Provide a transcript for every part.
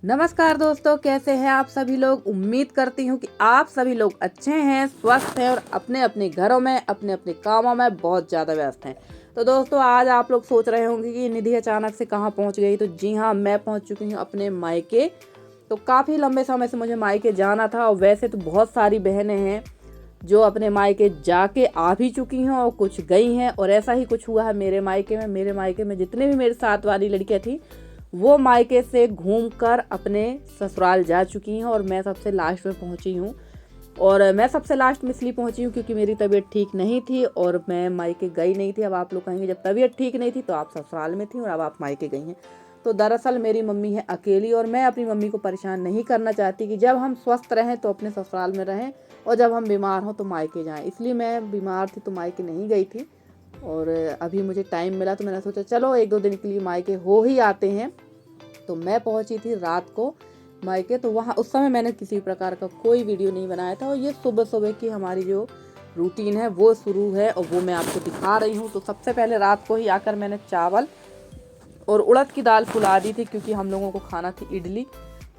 नमस्कार दोस्तों, कैसे हैं आप सभी लोग। उम्मीद करती हूँ कि आप सभी लोग अच्छे हैं, स्वस्थ हैं और अपने अपने घरों में अपने अपने कामों में बहुत ज़्यादा व्यस्त हैं। तो दोस्तों, आज आप लोग सोच रहे होंगे कि निधि अचानक से कहाँ पहुँच गई। तो जी हाँ, मैं पहुँच चुकी हूँ अपने मायके। तो काफ़ी लंबे समय से मुझे मायके जाना था और वैसे तो बहुत सारी बहनें हैं जो अपने मायके जाके आ भी चुकी हैं और कुछ गई हैं, और ऐसा ही कुछ हुआ है मेरे मायके में। मेरे मायके में जितने भी मेरे साथ वाली लड़कियां थी वो मायके से घूमकर अपने ससुराल जा चुकी हैं और मैं सबसे लास्ट में पहुंची हूँ। और मैं सबसे लास्ट में इसलिए पहुंची हूँ क्योंकि मेरी तबीयत ठीक नहीं थी और मैं मायके गई नहीं थी। अब आप लोग कहेंगे जब तबीयत ठीक नहीं थी तो आप ससुराल में थी और अब आप मायके गई हैं। तो दरअसल मेरी मम्मी है अकेली और मैं अपनी मम्मी को परेशान नहीं करना चाहती कि जब हम स्वस्थ रहें तो अपने ससुराल में रहें और जब हम बीमार हों तो मायके जाएं। इसलिए मैं बीमार थी तो मायके नहीं गई थी और अभी मुझे टाइम मिला तो मैंने सोचा चलो 1-2 दिन के लिए मायके हो ही आते हैं। तो मैं पहुंची थी रात को मायके। तो वहाँ उस समय मैंने किसी प्रकार का कोई वीडियो नहीं बनाया था और ये सुबह सुबह की हमारी जो रूटीन है वो शुरू है और वो मैं आपको दिखा रही हूँ। तो सबसे पहले रात को ही आकर मैंने चावल और उड़द की दाल फुला दी थी क्योंकि हम लोगों को खाना थी इडली।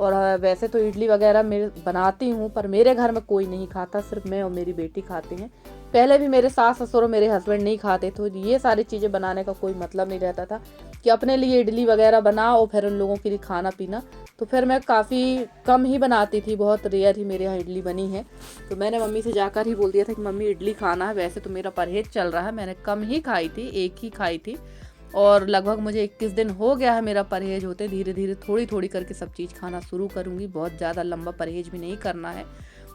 और वैसे तो इडली वगैरह मैं बनाती हूँ पर मेरे घर में कोई नहीं खाता, सिर्फ मैं और मेरी बेटी खाते हैं। पहले भी मेरे सास ससुर और मेरे हस्बैंड नहीं खाते थे। ये सारी चीज़ें बनाने का कोई मतलब नहीं रहता था कि अपने लिए इडली वगैरह बनाओ और फिर उन लोगों के लिए खाना पीना। तो फिर मैं काफ़ी कम ही बनाती थी, बहुत रेयर ही मेरे यहाँ इडली बनी है। तो मैंने मम्मी से जाकर ही बोल दिया था कि मम्मी इडली खाना है। वैसे तो मेरा परहेज चल रहा है, मैंने कम ही खाई थी, एक ही खाई थी और लगभग मुझे 21 दिन हो गया है मेरा परहेज होते। धीरे धीरे थोड़ी थोड़ी करके सब चीज़ खाना शुरू करूँगी। बहुत ज़्यादा लंबा परहेज भी नहीं करना है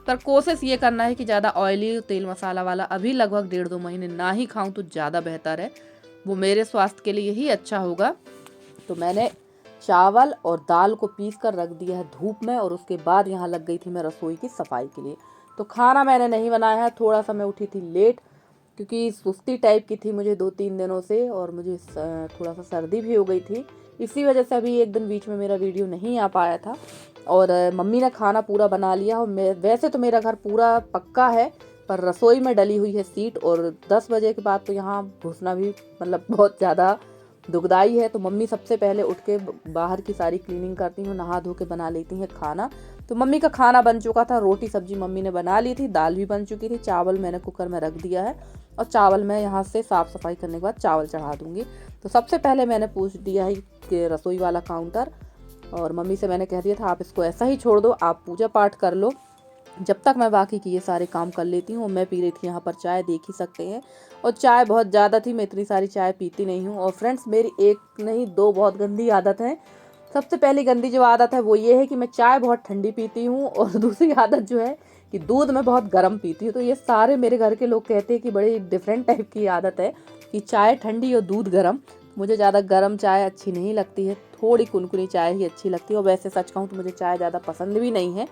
पर कोशिश ये करना है कि ज़्यादा ऑयली तेल मसाला वाला अभी लगभग 1.5-2 महीने ना ही खाऊं तो ज़्यादा बेहतर है, वो मेरे स्वास्थ्य के लिए ही अच्छा होगा। तो मैंने चावल और दाल को पीस कर रख दिया है धूप में और उसके बाद यहाँ लग गई थी मैं रसोई की सफाई के लिए। तो खाना मैंने नहीं बनाया है, थोड़ा सा मैं उठी थी लेट क्योंकि सुस्ती टाइप की थी मुझे 2-3 दिनों से और मुझे थोड़ा सा सर्दी भी हो गई थी। इसी वजह से अभी एक दिन बीच में मेरा वीडियो नहीं आ पाया था। और मम्मी ने खाना पूरा बना लिया और मैं वैसे तो मेरा घर पूरा पक्का है पर रसोई में डली हुई है सीट और 10 बजे के बाद तो यहाँ घुसना भी मतलब बहुत ज़्यादा दुखदाई है। तो मम्मी सबसे पहले उठ के बाहर की सारी क्लीनिंग करती हैं, नहा धो के बना लेती हैं खाना। तो मम्मी का खाना बन चुका था, रोटी सब्जी मम्मी ने बना ली थी, दाल भी बन चुकी थी, चावल मैंने कुकर में रख दिया है और चावल मैं यहाँ से साफ़ सफाई करने के बाद चावल चढ़ा दूँगी। तो सबसे पहले मैंने पूछ दिया है कि रसोई वाला काउंटर, और मम्मी से मैंने कह दिया था आप इसको ऐसा ही छोड़ दो, आप पूजा पाठ कर लो जब तक मैं बाकी की ये सारे काम कर लेती हूँ। मैं पी रही थी यहाँ पर चाय, देख ही सकते हैं, और चाय बहुत ज़्यादा थी, मैं इतनी सारी चाय पीती नहीं हूँ। और फ्रेंड्स, मेरी एक नहीं दो बहुत गंदी आदत है। सबसे पहली गंदी जो आदत है वो ये है कि मैं चाय बहुत ठंडी पीती हूँ और दूसरी आदत जो है कि दूध मैं बहुत गर्म पीती हूँ। तो ये सारे मेरे घर के लोग कहते हैं कि बड़ी डिफरेंट टाइप की आदत है कि चाय ठंडी और दूध गर्म। मुझे ज़्यादा गर्म चाय अच्छी नहीं लगती है, थोड़ी कुनकुनी चाय ही अच्छी लगती है और वैसे सच कहूँ तो मुझे चाय ज़्यादा पसंद भी नहीं है।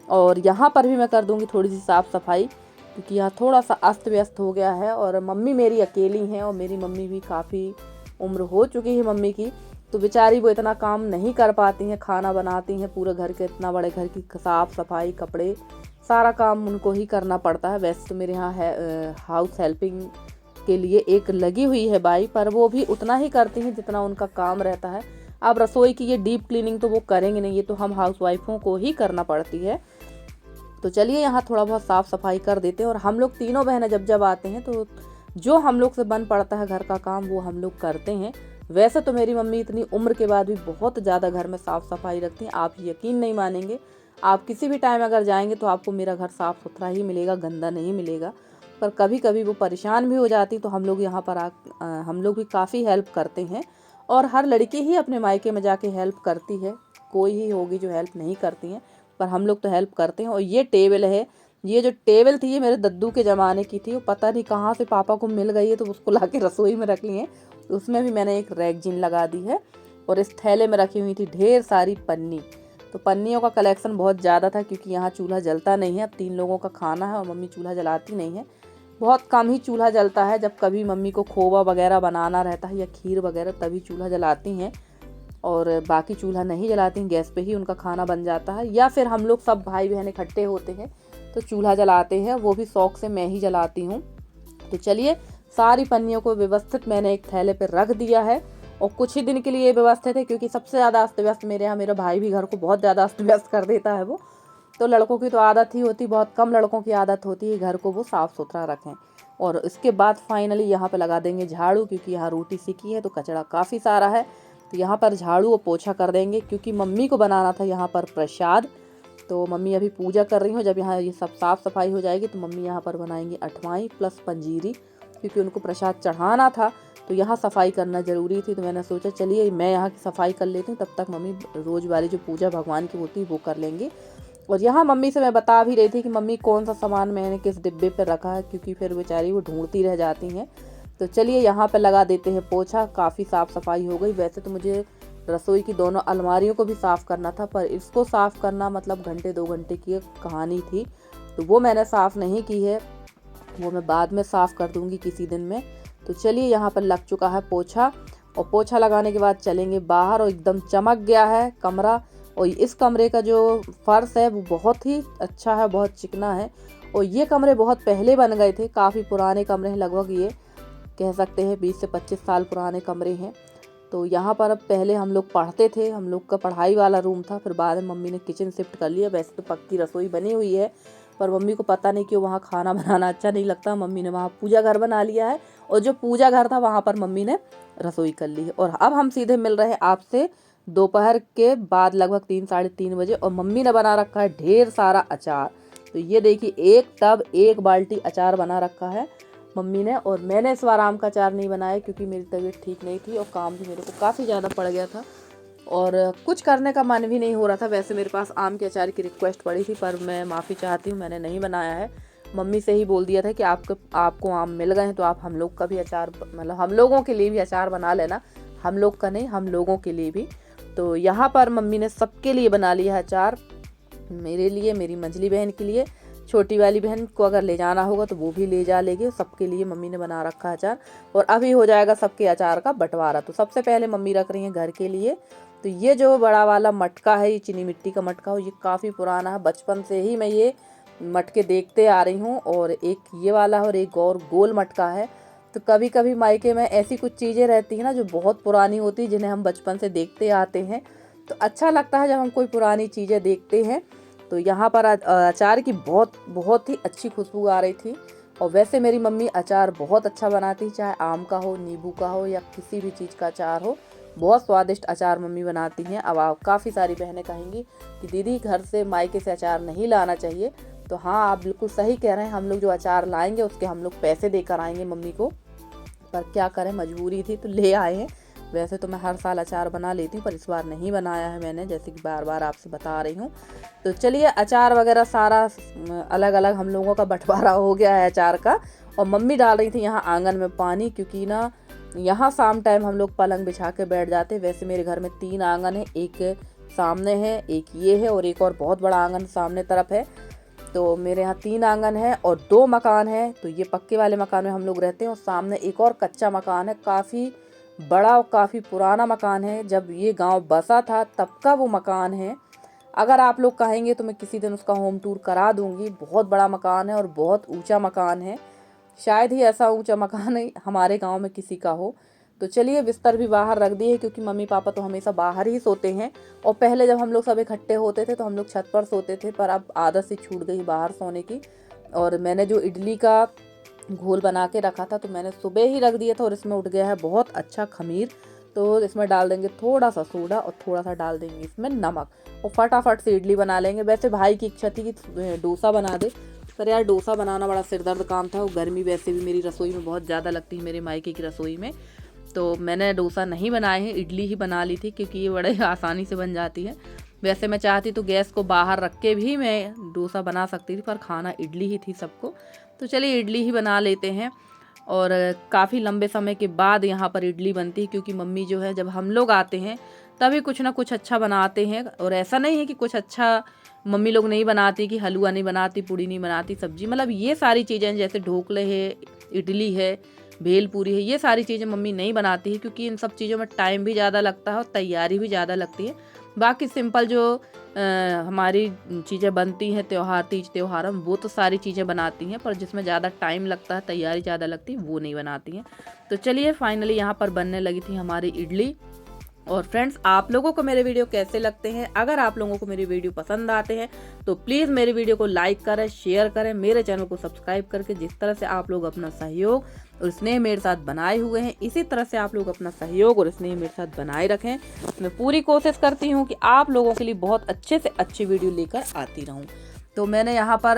और यहाँ पर भी मैं कर दूँगी थोड़ी सी साफ़ सफाई क्योंकि यहाँ थोड़ा सा अस्त व्यस्त हो गया है। और मम्मी मेरी अकेली हैं और मेरी मम्मी भी काफ़ी उम्र हो चुकी है मम्मी की, तो बेचारी वो इतना काम नहीं कर पाती हैं। खाना बनाती हैं, पूरे घर के, इतना बड़े घर की साफ़ सफाई, कपड़े, सारा काम उनको ही करना पड़ता है। वैसे तो मेरे यहाँ है हाउस हेल्पिंग के लिए एक लगी हुई है बाई, पर वो भी उतना ही करती हैं जितना उनका काम रहता है। अब रसोई की ये डीप क्लीनिंग तो वो करेंगे नहीं, ये तो हम हाउसवाइफों को ही करना पड़ती है। तो चलिए यहाँ थोड़ा बहुत साफ़ सफाई कर देते हैं। और हम लोग तीनों बहनें जब जब आते हैं तो जो हम लोग से बन पड़ता है घर का काम वो हम लोग करते हैं। वैसे तो मेरी मम्मी इतनी उम्र के बाद भी बहुत ज़्यादा घर में साफ़ सफाई रखती हैं, आप यकीन नहीं मानेंगे। आप किसी भी टाइम अगर जाएंगे तो आपको मेरा घर साफ़ सुथरा ही मिलेगा, गंदा नहीं मिलेगा। पर कभी कभी वो परेशान भी हो जाती तो हम लोग यहाँ पर हम लोग भी काफ़ी हेल्प करते हैं। और हर लड़की ही अपने मायके में जाके हेल्प करती है, कोई ही होगी जो हेल्प नहीं करती हैं, पर हम लोग तो हेल्प करते हैं। और ये टेबल है, ये जो टेबल थी ये मेरे दद्दू के ज़माने की थी, वो पता नहीं कहाँ से पापा को मिल गई है तो उसको ला के रसोई में रख लिए। तो उसमें भी मैंने एक रैगजीन लगा दी है और इस थैले में रखी हुई थी ढेर सारी पन्नी। तो पन्नियों का कलेक्शन बहुत ज़्यादा था क्योंकि यहाँ चूल्हा जलता नहीं है, अब 3 लोगों का खाना है और मम्मी चूल्हा जलाती नहीं है, बहुत कम ही चूल्हा जलता है। जब कभी मम्मी को खोवा वगैरह बनाना रहता है या खीर वगैरह तभी चूल्हा जलाती हैं, और बाकी चूल्हा नहीं जलाती हैं, गैस पे ही उनका खाना बन जाता है। या फिर हम लोग सब भाई बहन इकट्ठे होते हैं तो चूल्हा जलाते हैं, वो भी शौक से मैं ही जलाती हूँ। तो चलिए सारी पन्नियों को व्यवस्थित मैंने एक थैले पर रख दिया है और कुछ ही दिन के लिए व्यवस्थित है, क्योंकि सबसे ज़्यादा अस्त व्यस्त मेरे यहाँ मेरा भाई भी घर को बहुत ज़्यादा अस्त व्यस्त कर देता है वो। तो लड़कों की तो आदत ही होती, बहुत कम लड़कों की आदत होती है घर को वो साफ़ सुथरा रखें। और इसके बाद फाइनली यहाँ पे लगा देंगे झाड़ू, क्योंकि यहाँ रोटी सीखी है तो कचरा काफ़ी सारा है। तो यहाँ पर झाड़ू और पोछा कर देंगे, क्योंकि मम्मी को बनाना था यहाँ पर प्रसाद। तो मम्मी अभी पूजा कर रही हूँ, जब यहाँ ये सब साफ़ सफाई हो जाएगी तो मम्मी यहाँ पर बनाएंगी अठवाई प्लस पंजीरी, क्योंकि उनको प्रसाद चढ़ाना था तो यहाँ सफाई करना ज़रूरी थी। तो मैंने सोचा चलिए मैं यहाँ की सफाई कर लेती हूँ, तब तक मम्मी रोज़ वाली जो पूजा भगवान की होती है वो कर लेंगे। और यहाँ मम्मी से मैं बता भी रही थी कि मम्मी कौन सा सामान मैंने किस डिब्बे पर रखा है, क्योंकि फिर बेचारी वो ढूंढती रह जाती हैं। तो चलिए यहाँ पर लगा देते हैं पोछा। काफ़ी साफ़ सफाई हो गई। वैसे तो मुझे रसोई की दोनों अलमारियों को भी साफ़ करना था, पर इसको साफ़ करना मतलब घंटे 2 घंटे की कहानी थी, तो वो मैंने साफ़ नहीं की है, वो मैं बाद में साफ़ कर दूँगी किसी दिन में। तो चलिए यहाँ पर लग चुका है पोछा, और पोछा लगाने के बाद चलेंगे बाहर। और एकदम चमक गया है कमरा, और इस कमरे का जो फर्श है वो बहुत ही अच्छा है, बहुत चिकना है। और ये कमरे बहुत पहले बन गए थे, काफ़ी पुराने कमरे हैं, लगभग ये कह सकते हैं 20 से 25 साल पुराने कमरे हैं। तो यहाँ पर अब पहले हम लोग पढ़ते थे, हम लोग का पढ़ाई वाला रूम था, फिर बाद में मम्मी ने किचन शिफ्ट कर लिया। वैसे तो पक्की रसोई बनी हुई है, पर मम्मी को पता नहीं क्यों वहाँ खाना बनाना अच्छा नहीं लगता, मम्मी ने वहाँ पूजा घर बना लिया है, और जो पूजा घर था वहाँ पर मम्मी ने रसोई कर ली है। और अब हम सीधे मिल रहे हैं आपसे दोपहर के बाद लगभग 3 साढ़े 3 बजे, और मम्मी ने बना रखा है ढेर सारा अचार। तो ये देखिए, एक टब 1 बाल्टी अचार बना रखा है मम्मी ने। और मैंने इस बार आम का अचार नहीं बनाया, क्योंकि मेरी तबीयत ठीक नहीं थी और काम भी मेरे को काफ़ी ज़्यादा पड़ गया था, और कुछ करने का मन भी नहीं हो रहा था। वैसे मेरे पास आम के अचार की रिक्वेस्ट पड़ी थी, पर मैं माफ़ी चाहती हूँ, मैंने नहीं बनाया है। मम्मी से ही बोल दिया था कि आपको आम मिल गए हैं तो आप हम लोग का भी अचार, मतलब हम लोगों के लिए भी अचार बना लेना, हम लोग का नहीं, हम लोगों के लिए भी। तो यहाँ पर मम्मी ने सबके लिए बना लिया है अचार, मेरे लिए, मेरी मंझली बहन के लिए, छोटी वाली बहन को अगर ले जाना होगा तो वो भी ले जा लेगी। सबके लिए मम्मी ने बना रखा है अचार, और अभी हो जाएगा सबके अचार का बंटवारा। तो सबसे पहले मम्मी रख रही हैं घर के लिए। तो ये जो बड़ा वाला मटका है, ये चीनी मिट्टी का मटका हो, ये काफ़ी पुराना है, बचपन से ही मैं ये मटके देखते आ रही हूँ। और एक ये वाला है, और एक और गोल मटका है। तो कभी कभी मायके में ऐसी कुछ चीज़ें रहती हैं ना जो बहुत पुरानी होती है, जिन्हें हम बचपन से देखते आते हैं, तो अच्छा लगता है जब हम कोई पुरानी चीज़ें देखते हैं। तो यहाँ पर अचार की बहुत ही अच्छी खुशबू आ रही थी। और वैसे मेरी मम्मी अचार बहुत अच्छा बनाती, चाहे आम का हो, नींबू का हो, या किसी भी चीज़ का अचार हो, बहुत स्वादिष्ट अचार मम्मी बनाती हैं। अब आप काफ़ी सारी बहनें कहेंगी कि दीदी घर से मायके से अचार नहीं लाना चाहिए, तो हाँ, आप बिल्कुल सही कह रहे हैं। हम लोग जो अचार लाएंगे उसके हम लोग पैसे देकर आएंगे मम्मी को, पर क्या करें, मजबूरी थी तो ले आए हैं। वैसे तो मैं हर साल अचार बना लेती हूँ, पर इस बार नहीं बनाया है मैंने, जैसे कि बार बार आपसे बता रही हूँ। तो चलिए, अचार वगैरह सारा अलग अलग हम लोगों का बंटवारा हो गया है अचार का। और मम्मी डाल रही थी यहाँ आंगन में पानी, क्योंकि ना यहाँ शाम टाइम हम लोग पलंग बिछा के बैठ जाते। वैसे मेरे घर में 3 आंगन है, एक सामने है, एक ये है, और एक और बहुत बड़ा आंगन सामने तरफ है। तो मेरे यहाँ 3 आंगन है और 2 मकान है। तो ये पक्के वाले मकान में हम लोग रहते हैं, और सामने एक और कच्चा मकान है, काफ़ी बड़ा और काफ़ी पुराना मकान है। जब ये गांव बसा था तब का वो मकान है। अगर आप लोग कहेंगे तो मैं किसी दिन उसका होम टूर करा दूंगी। बहुत बड़ा मकान है और बहुत ऊंचा मकान है, शायद ही ऐसा ऊंचा मकान हमारे गांव में किसी का हो। तो चलिए, बिस्तर भी बाहर रख दिए, क्योंकि मम्मी पापा तो हमेशा बाहर ही सोते हैं। और पहले जब हम लोग सब इकट्ठे होते थे तो हम लोग छत पर सोते थे, पर अब आदत से छूट गई बाहर सोने की। और मैंने जो इडली का घोल बना के रखा था, तो मैंने सुबह ही रख दिया था, और इसमें उठ गया है बहुत अच्छा खमीर। तो इसमें डाल देंगे थोड़ा सा सोडा, और थोड़ा सा डाल देंगे इसमें नमक, और फटाफट से इडली बना लेंगे। वैसे भाई की इच्छा थी कि डोसा बना दे, पर यार डोसा बनाना बड़ा सिरदर्द काम था, और गर्मी वैसे भी मेरी रसोई में बहुत ज़्यादा लगती है, मेरे मायके की रसोई में। तो मैंने डोसा नहीं बनाए हैं, इडली ही बना ली थी, क्योंकि ये बड़े आसानी से बन जाती है। वैसे मैं चाहती तो गैस को बाहर रख के भी मैं डोसा बना सकती थी, पर खाना इडली ही थी सबको। तो चलिए, इडली ही बना लेते हैं। और काफ़ी लंबे समय के बाद यहाँ पर इडली बनती है, क्योंकि मम्मी जो है, जब हम लोग आते हैं तभी कुछ ना कुछ अच्छा बनाते हैं। और ऐसा नहीं है कि कुछ अच्छा मम्मी लोग नहीं बनाती, कि हलवा नहीं बनाती, पूड़ी नहीं बनाती, सब्जी, मतलब ये सारी चीज़ें जैसे ढोकले है, इडली है, भेलपूरी है, ये सारी चीज़ें मम्मी नहीं बनाती है, क्योंकि इन सब चीज़ों में टाइम भी ज़्यादा लगता है और तैयारी भी ज़्यादा लगती है। बाकी सिंपल जो हमारी चीज़ें बनती हैं त्यौहार, तीज त्यौहार, हम वो तो सारी चीज़ें बनाती हैं, पर जिसमें ज़्यादा टाइम लगता है, तैयारी ज़्यादा लगती है, वो नहीं बनाती हैं। तो चलिए फाइनली यहाँ पर बनने लगी थी हमारी इडली। और फ्रेंड्स, आप लोगों को मेरे वीडियो कैसे लगते हैं? अगर आप लोगों को मेरी वीडियो पसंद आते हैं तो प्लीज़ मेरी वीडियो को लाइक करें, शेयर करें, मेरे चैनल को सब्सक्राइब करके जिस तरह से आप लोग अपना सहयोग और स्नेह मेरे साथ बनाए हुए हैं, इसी तरह से आप लोग अपना सहयोग और स्नेह मेरे साथ बनाए रखें। मैं पूरी कोशिश करती हूँ कि आप लोगों के लिए बहुत अच्छे से अच्छी वीडियो लेकर आती रहूँ। तो मैंने यहाँ पर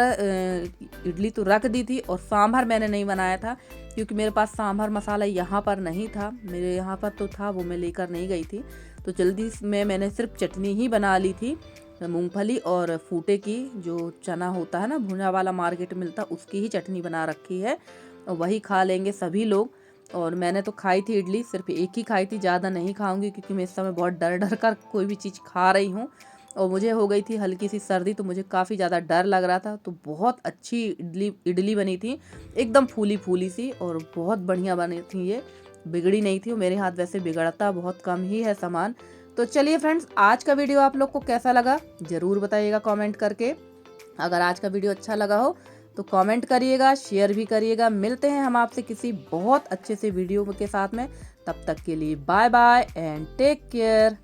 इडली तो रख दी थी और सांभर मैंने नहीं बनाया था, क्योंकि मेरे पास सांभर मसाला यहाँ पर नहीं था। मेरे यहाँ पर तो था, वो मैं लेकर नहीं गई थी। तो जल्दी में मैंने सिर्फ चटनी ही बना ली थी, मूंगफली और फूटे की, जो चना होता है ना भुना वाला, मार्केट मिलता, उसकी ही चटनी बना रखी है और वही खा लेंगे सभी लोग। और मैंने तो खाई थी इडली, सिर्फ एक ही खाई थी, ज़्यादा नहीं खाऊंगी, क्योंकि मैं इस समय बहुत डर डर कर कोई भी चीज़ खा रही हूँ और मुझे हो गई थी हल्की सी सर्दी, तो मुझे काफ़ी ज़्यादा डर लग रहा था। तो बहुत अच्छी इडली बनी थी, एकदम फूली फूली सी, और बहुत बढ़िया बनी थी, ये बिगड़ी नहीं थी। मेरे हाथ वैसे बिगड़ता बहुत कम ही है सामान। तो चलिए फ्रेंड्स, आज का वीडियो आप लोग को कैसा लगा ज़रूर बताइएगा कमेंट करके। अगर आज का वीडियो अच्छा लगा हो तो कमेंट करिएगा, शेयर भी करिएगा। मिलते हैं हम आपसे किसी बहुत अच्छे से वीडियो के साथ में। तब तक के लिए bye bye and take care.